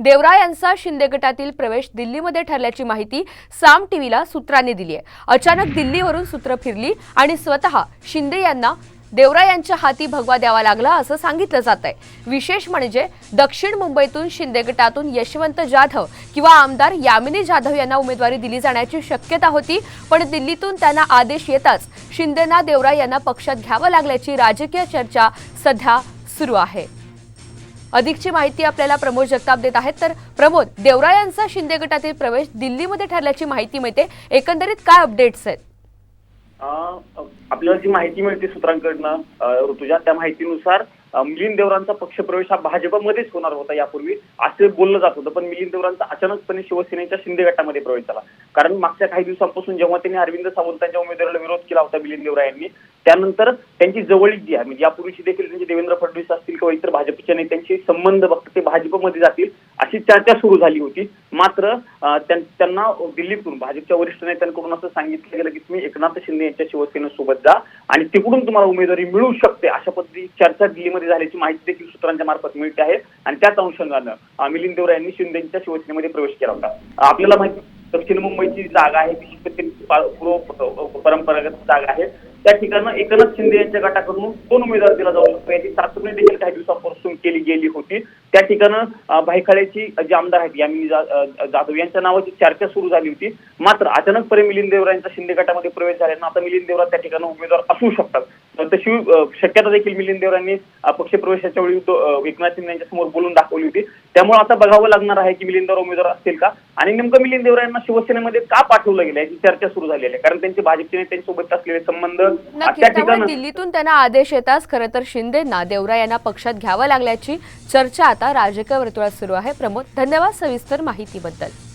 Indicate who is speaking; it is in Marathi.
Speaker 1: देवरा यांचा शिंदे गटातील प्रवेश दिल्लीमध्ये ठरल्याची माहिती साम टीव्हीला सूत्रांनी दिली आहे। अचानक दिल्लीवरून सूत्र फिरली आणि स्वतः शिंदे यांना देवरा यांच्या हाती भगवा द्यावा लागला असं सांगितलं जात आहे। विशेष म्हणजे दक्षिण मुंबईतून शिंदे गटातून यशवंत जाधव किंवा आमदार यामिनी जाधव यांना उमेदवारी दिली जाण्याची शक्यता होती, पण दिल्लीतून त्यांना आदेश येताच शिंदेंना देवरा यांना पक्षात घ्यावं लागल्याची राजकीय चर्चा सध्या सुरू आहे। अधिकची माहिती आपल्याला प्रमोद जगताप देत आहेत। तर प्रमोद, देवरा यांचा शिंदे गटातील प्रवेश दिल्लीमध्ये ठरल्याची माहिती मिळते, एकंदरीत काय अपडेट्स आहेत?
Speaker 2: आपल्याला जी माहिती मिळते सूत्रांकडनं ऋतुजा, त्या माहितीनुसार मिलिंद देवरांचा पक्षप्रवेश हा भाजपमध्येच होणार होता यापूर्वी असे बोललं जात होतं, पण मिलिंद देवरांचा अचानकपणे शिवसेनेच्या शिंदे गटामध्ये प्रवेश झाला। कारण मागच्या काही दिवसांपासून जेव्हा त्यांनी अरविंद सावंतांच्या उमेदवारीला विरोध केला होता मिलिंद देवरा यांनी, त्यानंतर त्यांची जवळीक जी आहे, म्हणजे यापूर्वीची देखील त्यांचे देवेंद्र फडणवीस असतील किंवा इतर भाजपच्या नेत्यांशी संबंध बघता ते भाजपमध्ये जातील अशी चर्चा सुरू झाली होती। मात्र त्यांना दिल्लीतून भाजपच्या वरिष्ठ नेत्यांकडून असं सांगितलं गेलं की तुम्ही एकनाथ शिंदे यांच्या शिवसेनेसोबत जा आणि तिकडून तुम्हाला उमेदवारी मिळू शकते, अशा पद्धतीची चर्चा दिल्लीमध्ये झाल्याची माहिती देखील सूत्रांच्या मार्फत मिळते आहे। आणि त्याच अनुषंगानं मिलिंद देवरा यांनी शिंदेच्या शिवसेनेमध्ये प्रवेश केला होता। आपल्याला माहिती दक्षिण मुंबईची जागा आहे ती पूर्व परंपरागत जागा आहे, त्या ठिकाणी एकनाथ शिंदे यांच्या गटाकडून 2 उमेदवार दिला जाऊ शकतो याची चाचपणी देखील काही दिवसांपासून केली गेली होती। त्या ठिकाणी भायखळ्याची जे आमदार आहेत यामिनी जाधव यांच्या नावाची चर्चा सुरू झाली होती। मात्र अचानकपणे मिलिंद देवरा यांचा शिंदे गटामध्ये प्रवेश झाल्यानं आता मिलिंद देवरा त्या ठिकाणी उमेदवार असू शकतात, तशी शक्यता देखील मिलिंद देवरांनी पक्षप्रवेशाच्या वेळी एकनाथ शिंदे यांच्या समोर बोलून दाखवली होती। त्यामुळे आता बघावं लागणार आहे की मिलिंद देवरा उमेदवार असतील का आणि नेमकं मिलिंद देवरा यांना शिवसेनेमध्ये का पाठवलं गेलं याची चर्चा सुरू झालेली आहे। कारण त्यांचे भाजपचे नेत्यांसोबत असलेले संबंध त्या ठिकाणी
Speaker 1: दिल्लीतून त्यांना आदेश येताच खरं तर शिंदेंना देवरा यांना पक्षात घ्यावं लागल्याची चर्चा आता राजकीय वर्तुळात सुरू आहे। प्रमोद, धन्यवाद सविस्तर माहितीबद्दल।